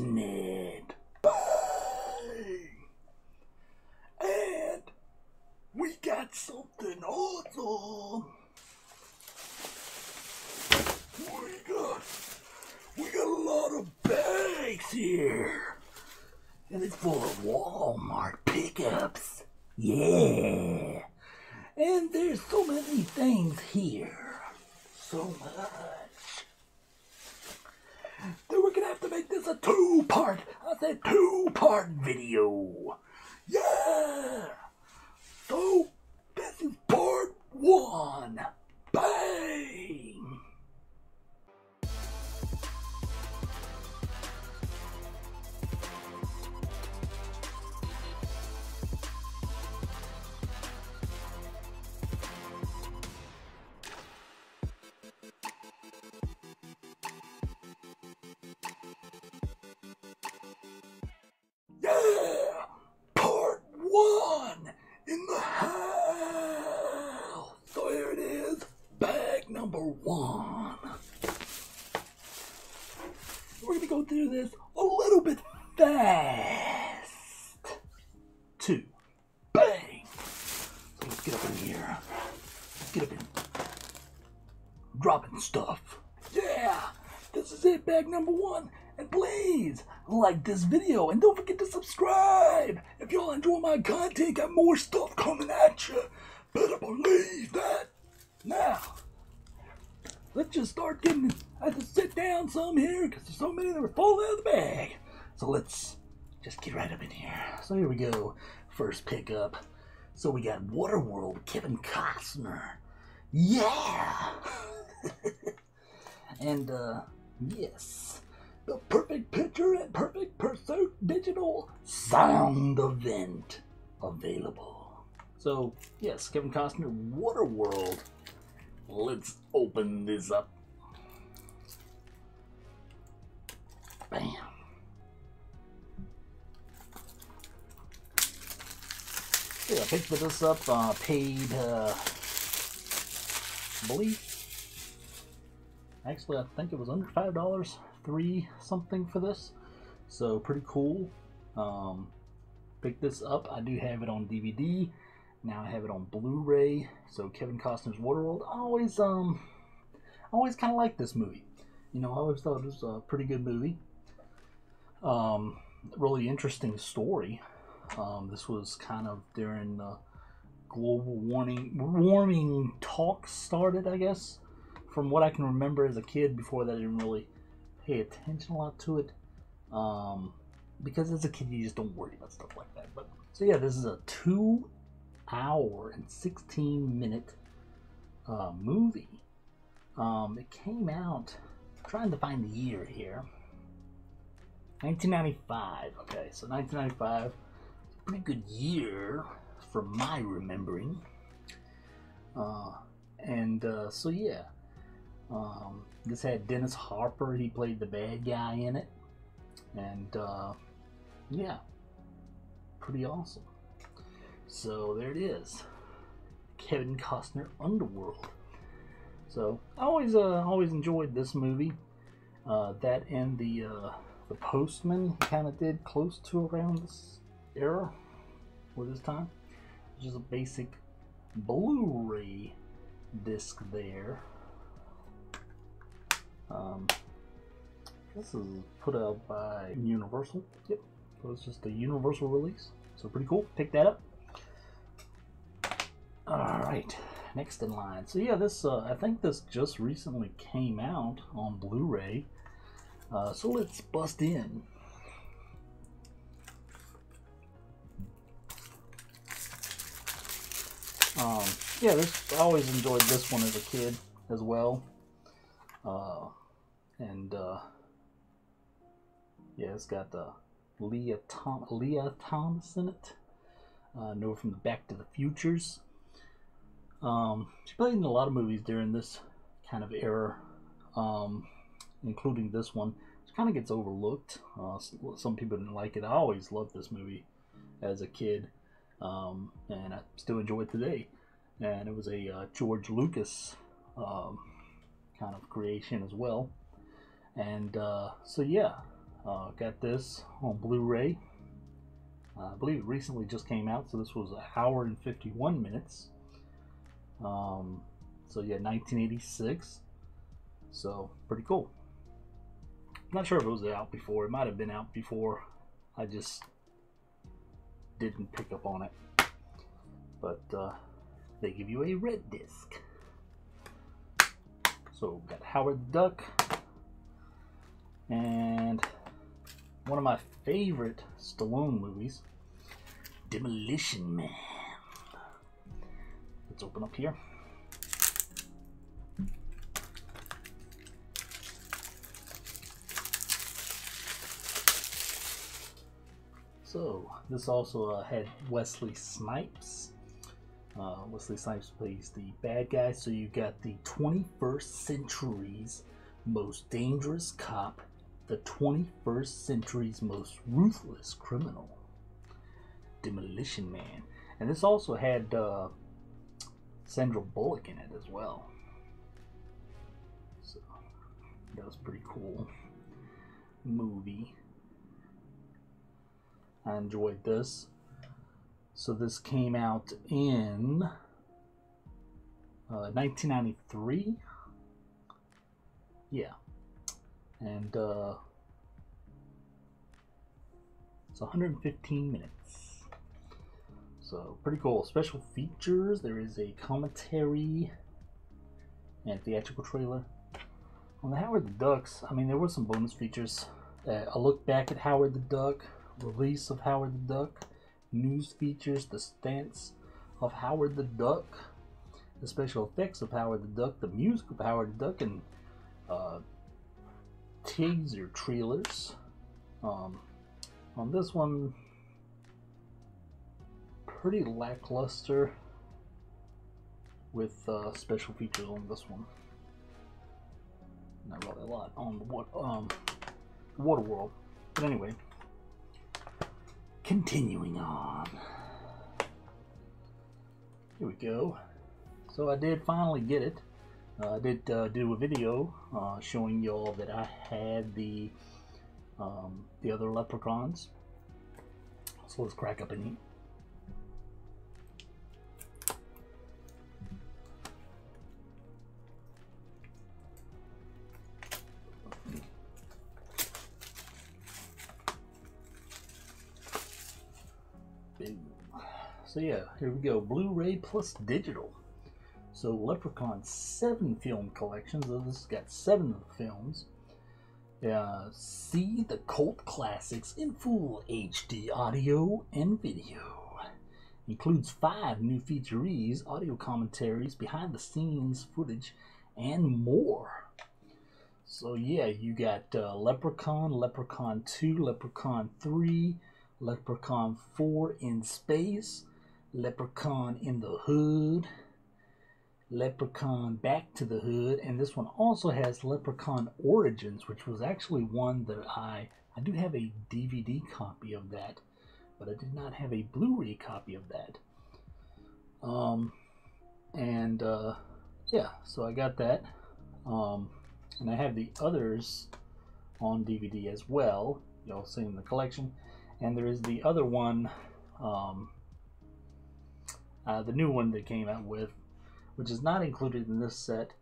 internet. Bang! And we got something awesome. We got a lot of bags here. And it's full of Wal-Mart pickups. Yeah. And there's so many things here. So much. Then we're gonna have to make this a two-part video. Yeah. So, this is part one. Bang. Yeah! Part one in the house! So here it is, bag number one. We're gonna go through this a little bit fast. Two. Bang! So let's get up in here. Let's get up in. Dropping stuff. Yeah! This is it, bag number one. And please, like this video and don't forget to subscribe. If y'all enjoy my content, got more stuff coming at you. Better believe that. Now, let's just start getting, I have to sit down some here because there's so many that were falling out of the bag. So let's just get right up in here. So here we go. First pickup. So we got Waterworld, Kevin Costner. Yeah! And, yes. The Perfect Picture and Perfect Pursuit digital sound event available. So, yes, Kevin Costner, Waterworld. Let's open this up. Bam. Yeah, I picked this up, paid, I believe, actually I think it was under $5. 3 something for this, so pretty cool. Picked this up. I do have it on DVD. Now I have it on Blu-ray. So Kevin Costner's Waterworld. I always kind of liked this movie. You know, I always thought it was a pretty good movie. Really interesting story. This was kind of during global warming talks started, I guess, from what I can remember as a kid. Before that, I didn't really pay attention a lot to it, because as a kid you just don't worry about stuff like that. But so yeah, this is a 2 hour and 16-minute movie. It came out, I'm trying to find the year here, 1995. Okay, so 1995, pretty good year from my remembering. So yeah. This had Dennis Hopper. He played the bad guy in it. And, yeah. Pretty awesome. So, there it is. Kevin Costner, Underworld. So, I always enjoyed this movie. That and the Postman kind of did close to around this era. Or this time. Just a basic Blu-ray disc there. This is put out by Universal. Yep, so it's just a Universal release. So pretty cool. Pick that up. Alright, next in line. So yeah, this I think this just recently came out on Blu-ray. So let's bust in. Yeah, I always enjoyed this one as a kid as well. Yeah, it's got Leah Thomas in it. Know her from the Back to the Futures. She played in a lot of movies during this kind of era, including this one. It kind of gets overlooked. Some people didn't like it. I always loved this movie as a kid, and I still enjoy it today. And it was a George Lucas kind of creation as well. And so yeah, Got this on Blu-ray. I believe it recently just came out, so this was an hour and 51 minutes. So yeah, 1986. So pretty cool. Not sure if it was out before. It might have been out before. I just didn't pick up on it. But they give you a red disc. So got Howard the Duck, and one of my favorite Stallone movies, Demolition Man. Let's open up here. So this also had Wesley Snipes. Wesley Snipes plays the bad guy. So you got the 21st century's most dangerous cop, the 21st century's most ruthless criminal, Demolition Man. And this also had Sandra Bullock in it as well. So that was a pretty cool movie. I enjoyed this. So this came out in 1993. Yeah. And it's 115 minutes. So pretty cool. Special features. There is a commentary and theatrical trailer. On the Howard the Ducks, I mean, there were some bonus features. A look back at Howard the Duck, release of Howard the Duck, news features, the stance of Howard the Duck, the special effects of Howard the Duck, the music of Howard the Duck, and teaser trailers. On this one, pretty lackluster with special features on this one. Not really a lot on the Water World. But anyway, continuing on. Here we go. So I did finally get it. I did do a video showing y'all that I had the other leprechauns. So let's crack up and eat. So yeah, here we go. Blu-ray plus digital. So Leprechaun 7 film collection. So this has got 7 films. See the cult classics in full HD audio and video. Includes 5 new featurees, audio commentaries, behind the scenes footage, and more. So yeah, you got Leprechaun, Leprechaun 2, Leprechaun 3, Leprechaun 4 in Space, Leprechaun in the Hood, Leprechaun Back to the Hood, and this one also has Leprechaun Origins, which was actually one that I do have a DVD copy of that, but I did not have a Blu-ray copy of that. Yeah, so I got that, and I have the others on DVD as well. Y'all see in the collection, and there is the other one, the new one they came out with, which is not included in this set,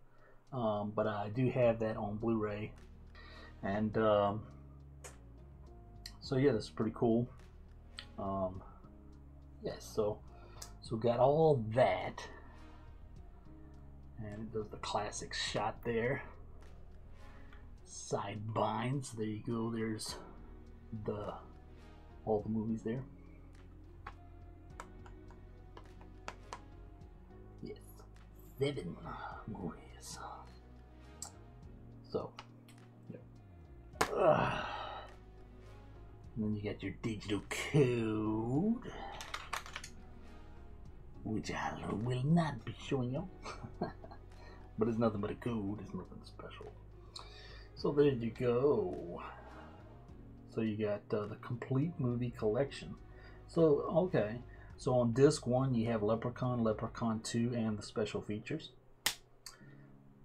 but I do have that on Blu-ray. And so yeah, this is pretty cool. Yes, so got all that, and it does the classic shot there. Side binds. There you go. There's all the movies there. Yes, 7 movies. So, yeah. And then you got your digital code, which I will not be showing you. But it's nothing but a code. It's nothing special. So there you go. So you got the complete movie collection. So, okay. So on disc 1, you have Leprechaun, Leprechaun 2, and the special features.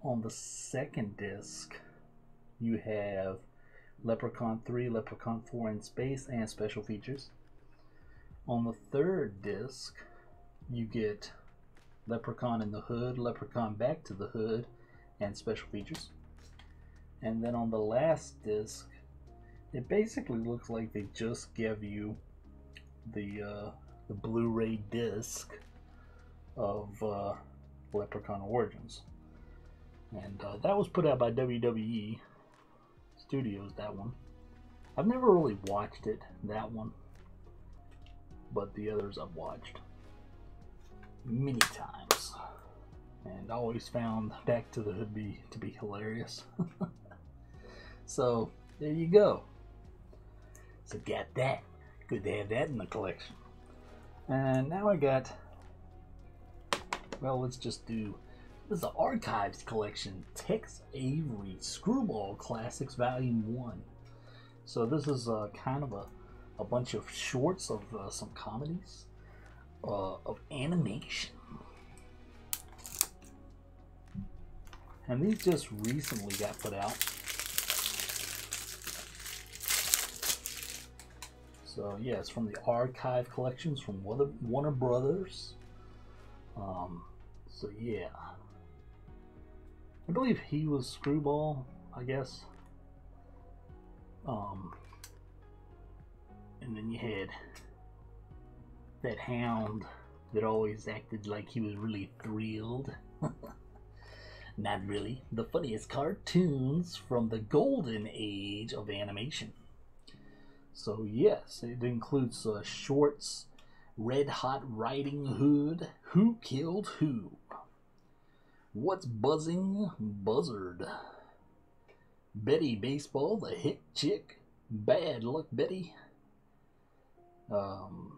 On the second disc, you have Leprechaun 3, Leprechaun 4 in Space, and special features. On the third disc, you get Leprechaun in the Hood, Leprechaun Back to the Hood, and special features. And then on the last disc, it basically looks like they just gave you the Blu-ray disc of Leprechaun Origins. And that was put out by WWE Studios, that one. I've never really watched it, that one, but the others I've watched many times, and always found Back to the Hood to be hilarious. So there you go. So got that. Good to have that in the collection. And now I got, well, let's just do, this is the Archives collection, Tex Avery Screwball Classics Volume 1. So this is kind of a bunch of shorts of some comedies of animation. And these just recently got put out. So yeah, it's from the Archive collections from Warner Brothers. So yeah, I believe he was Screwball, I guess. And then you had that hound that always acted like he was really thrilled. Not really. The funniest cartoons from the golden age of animation. So yes, it includes shorts, Red Hot Riding Hood, Who Killed Who, What's Buzzing Buzzard, Betty Baseball, the Hit Chick, Bad Luck Betty, Guard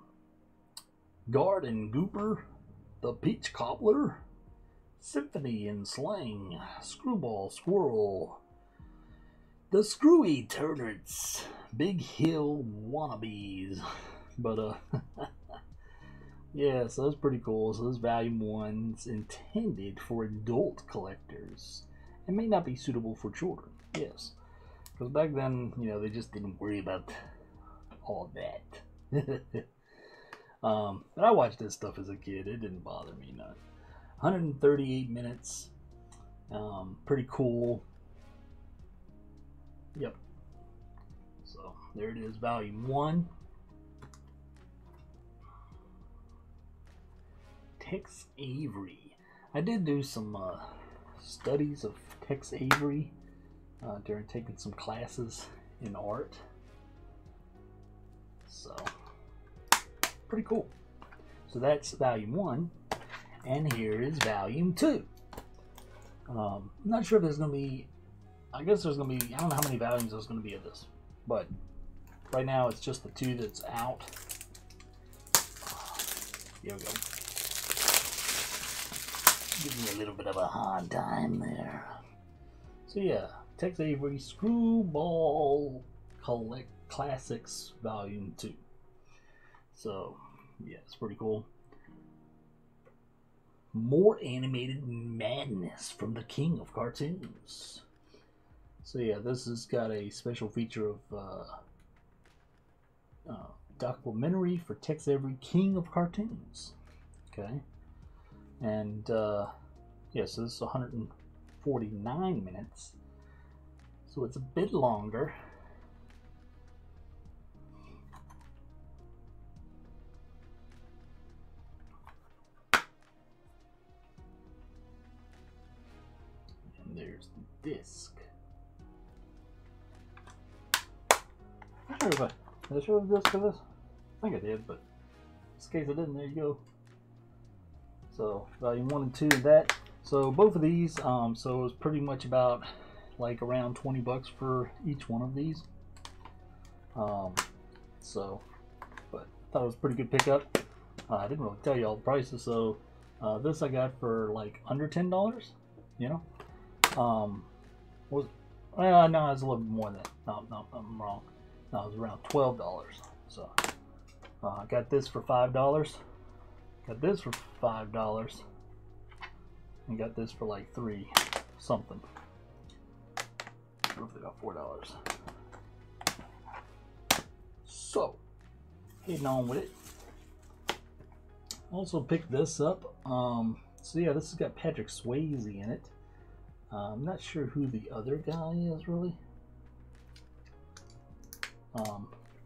and Gooper, the Peach Cobbler, Symphony and Slang, Screwball Squirrel, the Screwy Turners, Big Hill Wannabes. But yeah, so that's pretty cool. So this volume 1's intended for adult collectors and may not be suitable for children. Yes, because back then, you know, they just didn't worry about all that. But I watched this stuff as a kid. It didn't bother me none. 138 minutes. Pretty cool. Yep. So there it is, volume 1. Tex Avery. I did do some studies of Tex Avery during taking some classes in art. So pretty cool. So that's volume 1, and here is volume 2. I'm not sure if there's going to be, I guess there's going to be, I don't know how many volumes there's going to be of this, but right now it's just the 2 that's out. Here we go. Give me a little bit of a hard time there. So yeah, Tex Avery Screwball Classics Volume 2. So yeah, it's pretty cool. More animated madness from the king of cartoons. So yeah, this has got a special feature of documentary for Tex Avery, King of Cartoons. Okay, and yeah, so this is 149 minutes, so it's a bit longer. And there's the disc. Did I show the disc for this? I think I did, but in case I didn't, there you go. So volume 1 and 2 of that. So both of these, so it was pretty much about like around 20 bucks for each one of these. So, but I thought it was a pretty good pickup. I didn't really tell you all the prices, so this I got for like under $10. You know, well, no, it was a little bit more than that. No, I'm wrong. No, it was around $12. So I got this for $5. Got this for $5. And got this for like $3 something. Roughly about $4. So, heading on with it. Also picked this up. So yeah, this has got Patrick Swayze in it. I'm not sure who the other guy is really.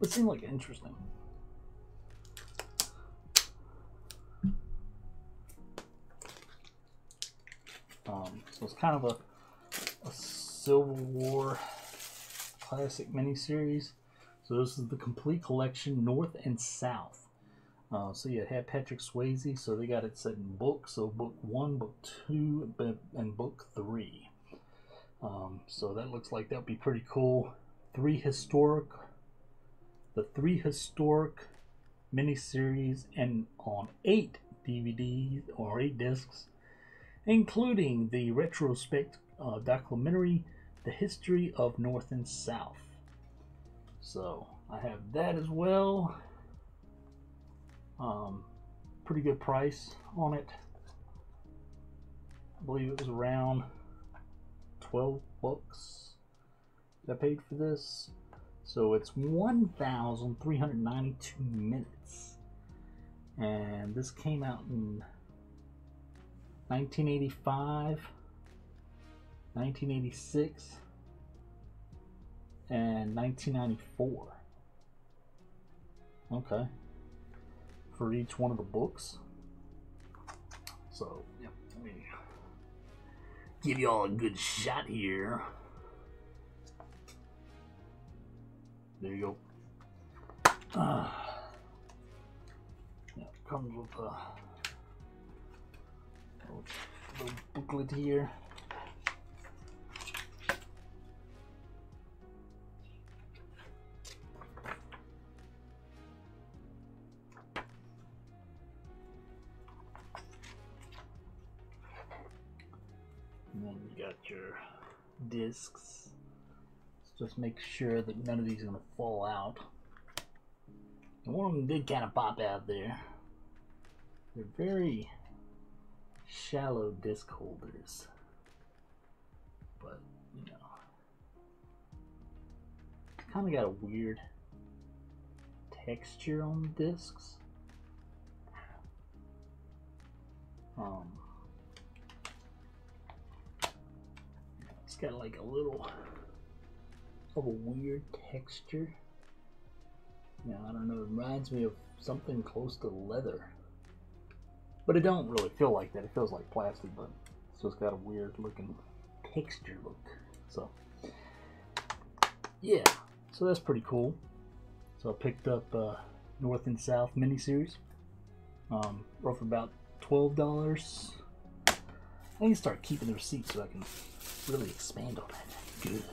It seemed like interesting. So it's kind of a Civil War classic miniseries. So this is the complete collection, North and South. So yeah, it had Patrick Swayze, so they got it set in books. So book 1, book 2, and book 3. So that looks like that'd be pretty cool. The 3 historic miniseries, and on 8 DVDs or 8 discs, including the retrospect documentary, The History of North and South. So I have that as well. Pretty good price on it. I believe it was around 12 bucks that I paid for this. So it's 1,392 minutes. And this came out in 1985, 1986, and 1994. Okay. For each one of the books. So, yeah, let me give you all a good shot here. There you go. Yeah, comes with a little booklet here. And then you got your discs. Just make sure that none of these are going to fall out. And one of them did kind of pop out there. They're very shallow disc holders. But, you know, kind of got a weird texture on the discs. It's got like a little of a weird texture. Yeah, I don't know, it reminds me of something close to leather. But it don't really feel like that. It feels like plastic, but it's just got a weird looking texture look. So, yeah, so that's pretty cool. So I picked up North and South miniseries. Roughly about $12. I need to start keeping the receipts so I can really expand on that. Good.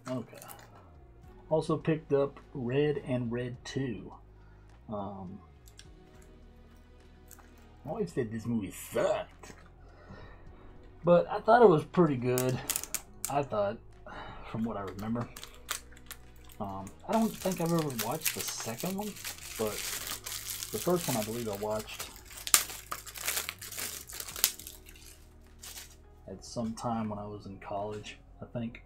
Okay. Also picked up Red and Red 2. My wife said this movie sucked, but I thought it was pretty good. I thought, from what I remember. I don't think I've ever watched the second one, but the first one I believe I watched at some time when I was in college, I think.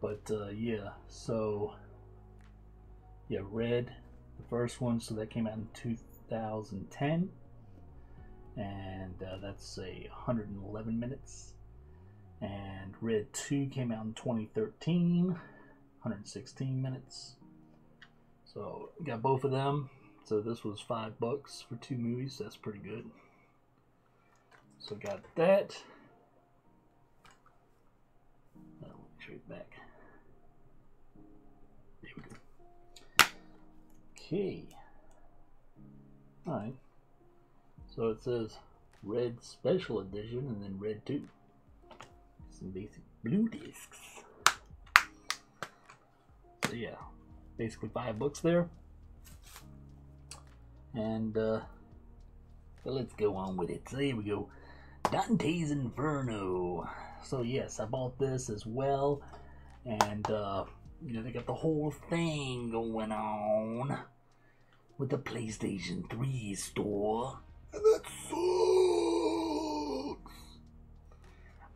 But yeah, so yeah, Red, the first one, so that came out in 2010, and that's 111 minutes. And Red 2 came out in 2013, 116 minutes. So got both of them. So this was $5 for 2 movies. That's pretty good. So got that. Straight back. There we go. Okay. Alright. So it says Red Special Edition and then Red 2. Some basic blue discs. So yeah, basically $5 there. And let's go on with it. So here we go. Dante's Inferno. So yes, I bought this as well, and you know, they got the whole thing going on with the PlayStation 3 store, and that sucks.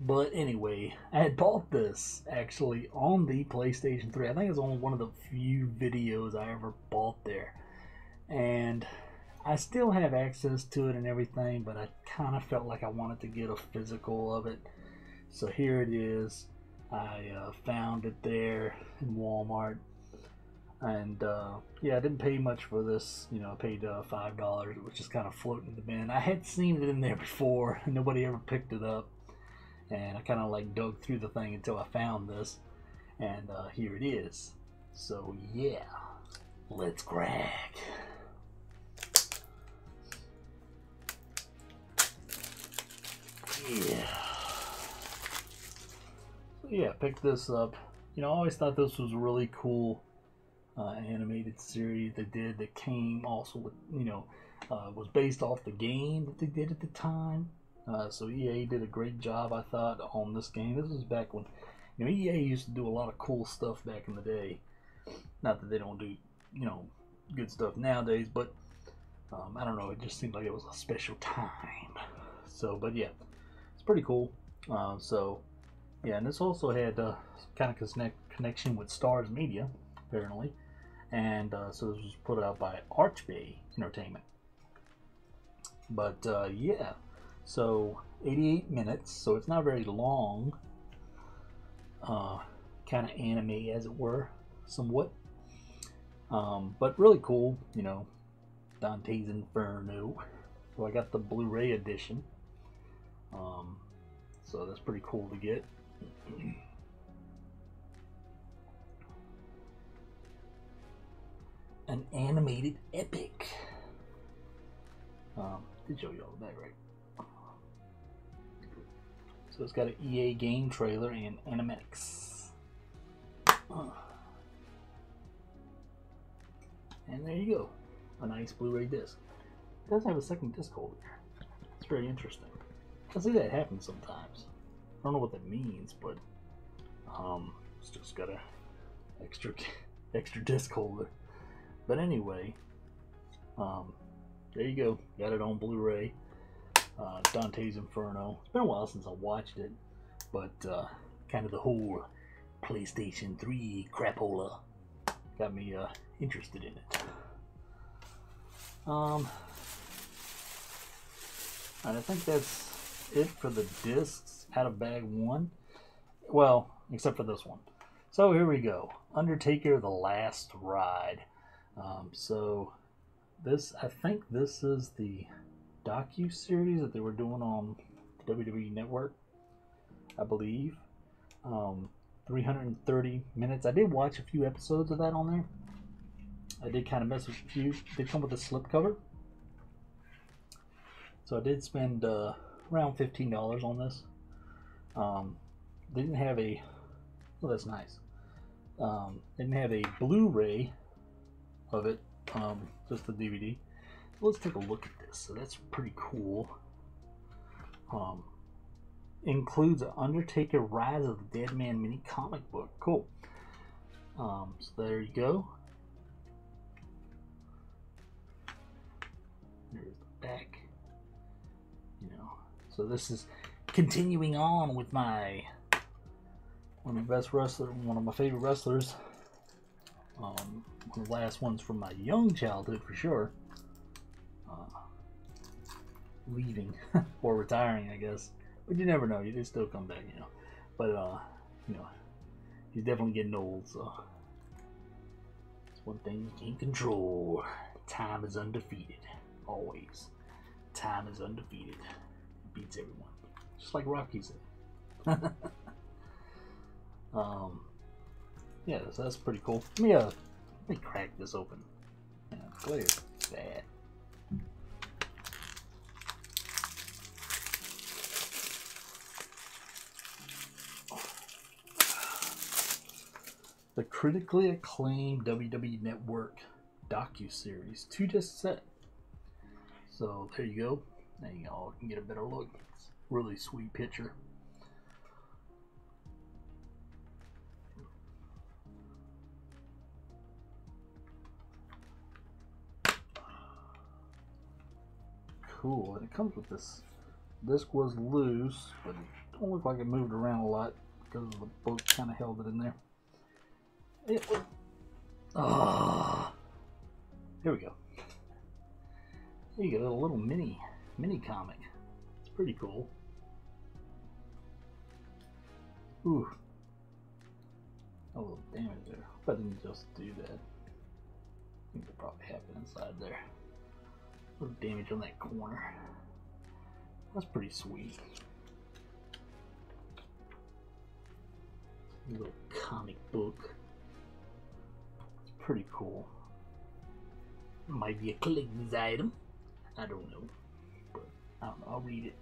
But anyway, I had bought this actually on the PlayStation 3. I think it's on one of the few videos I ever bought there. And I still have access to it and everything, but I kind of felt like I wanted to get a physical of it. So here it is. I found it there in Walmart. And yeah, I didn't pay much for this. You know, I paid $5. It was just kind of floating in the bin. I had seen it in there before. Nobody ever picked it up. And I kind of like dug through the thing until I found this. And here it is. So yeah, let's crack. Yeah. So yeah, picked this up. You know, I always thought this was a really cool animated series they did that came also with, you know, was based off the game that they did at the time. So EA did a great job, I thought, on this game. This was back when, you know, EA used to do a lot of cool stuff back in the day. Not that they don't do, you know, good stuff nowadays, but I don't know, it just seemed like it was a special time. So, but yeah, it's pretty cool. So, yeah, and this also had kind of connection with Stars Media, apparently. And so this was put out by Archbay Entertainment. But yeah, so 88 minutes, so it's not very long. Kind of anime, as it were, somewhat. But really cool, you know, Dante's Inferno. So I got the Blu-ray edition. So that's pretty cool to get. An animated epic. Did show you all that, right? So it's got an EA game trailer and animatics. And there you go. A nice Blu-ray disc. It does have a second disc holder. It's very interesting. I see that happen sometimes. I don't know what that means, but it's just got a extra disc holder. But anyway, there you go. Got it on Blu-ray. Dante's Inferno. It's been a while since I watched it, but kind of the whole PlayStation 3 crapola got me interested in it. And I think that's it for the discs out of bag one. Well, except for this one. So here we go. Undertaker: The Last Ride. So this, I think this is the docu-series that they were doing on the WWE Network, I believe. 330 minutes. I did watch a few episodes of that on there. I did kind of mess with a few. They come with a slipcover. So I did spend around $15 on this. They didn't have a, well, that's nice. They didn't have a Blu-ray of it, just the DVD. So let's take a look at this. So that's pretty cool. Includes an Undertaker Rise of the Dead Man mini comic book. Cool. So there you go. There's the back. You know, so this is continuing on with my one of my favorite wrestlers. One of the last ones from my young childhood for sure. Leaving or retiring, I guess. But you never know. You can still come back, you know. But you know, he's definitely getting old, so it's one thing you can't control. Time is undefeated. Always. Time is undefeated. It beats everyone. Just like Rocky said. Yeah, so that's pretty cool. Let me crack this open. Yeah, clear. Bad. The critically acclaimed WWE Network docu-series 2-disc set. So there you go. Now y'all can get a better look. It's a really sweet picture. Cool, and it comes with this. Disc was loose, but Don't look like it moved around a lot because the book kind of held it in there. It was, here we go. There you go, a little mini comic. It's pretty cool. Ooh. A little damage there. Hope I didn't just do that. I think it probably happened inside there. A little damage on that corner. That's pretty sweet. A little comic book. It's pretty cool. Might be a collector's item. I don't know. But I don't know. I'll read it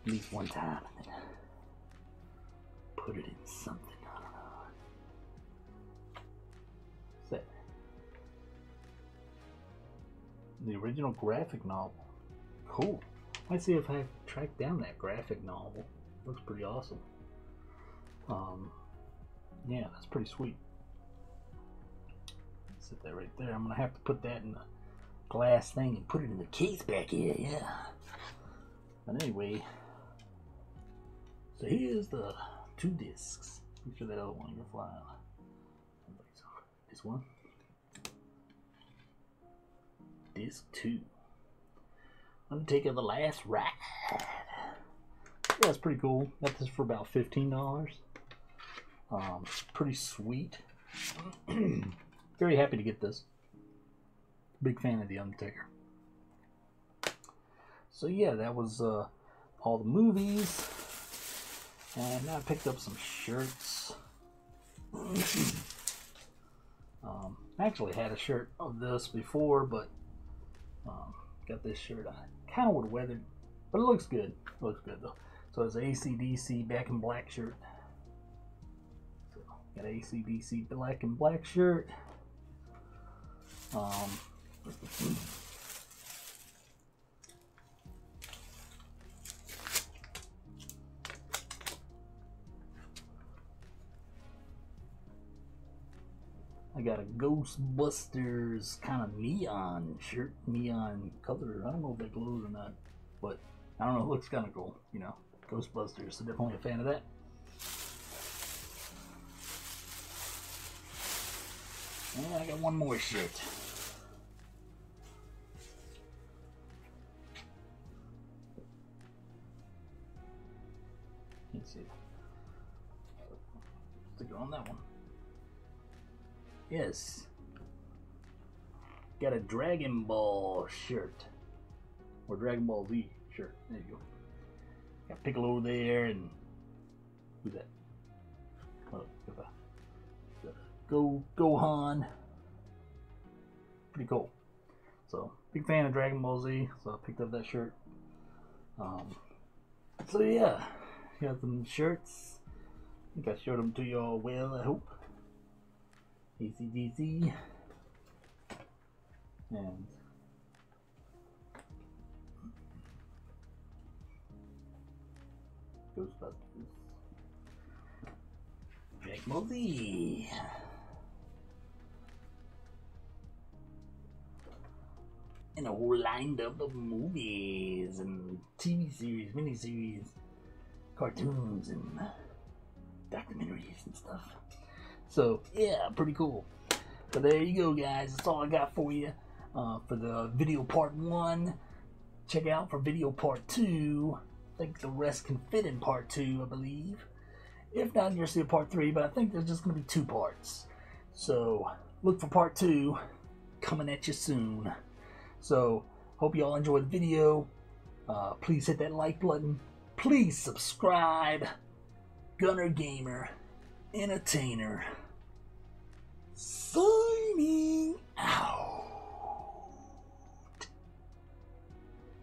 at least one time and then put it in something. I don't know. What's that? The original graphic novel. Cool. Let's see if I track down that graphic novel. Looks pretty awesome. Yeah, that's pretty sweet. Sit that right there. I'm gonna have to put that in the glass thing and put it in the case back here. Yeah. But anyway, so here's the 2 discs. Make sure that other one can fly out. This one. Disc 2. Undertaker the Last Ride. Yeah, that's pretty cool. Got this for about $15. Pretty sweet. Very happy to get this. Big fan of the Undertaker. So yeah, that was all the movies. And now I picked up some shirts. I actually had a shirt of this before, but got this shirt. I kind of would have weathered, but it looks good. It looks good though. So it's an AC/DC Back in Black shirt. So got an AC/DC Black and Black shirt. I got a Ghostbusters kind of neon shirt, neon color. I don't know if that glows or not, but I don't know. It looks kind of cool, you know. Ghostbusters, so definitely a fan of that. And I got one more shirt. Let's see. Sticker on that one. Yes. Got a Dragon Ball shirt. Or Dragon Ball Z shirt. There you go. Got Piccolo there and who's that? Oh, Gohan. Pretty cool. So big fan of Dragon Ball Z, so I picked up that shirt. So yeah, got some shirts. I think I showed them to y'all well, I hope. AC/DC and Ghostbusters. Dragon Ball Z. And a whole lined up of movies and TV series, miniseries, cartoons, and documentaries and stuff. So yeah, pretty cool. So there you go, guys. That's all I got for you for the video part 1. Check out for video part 2. I think the rest can fit in part 2, I believe. If not, you'll see a part 3, but I think there's just going to be 2 parts. So look for part 2 coming at you soon. So hope you all enjoyed the video. Please hit that like button. Please subscribe. Gunner Gamer, Entertainer, signing out.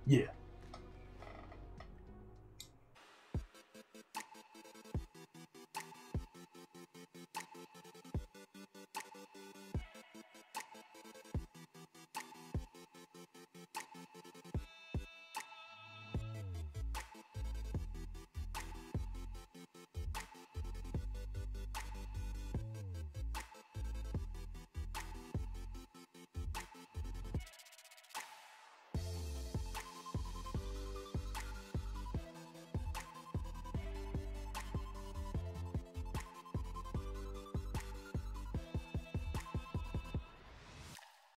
Yeah.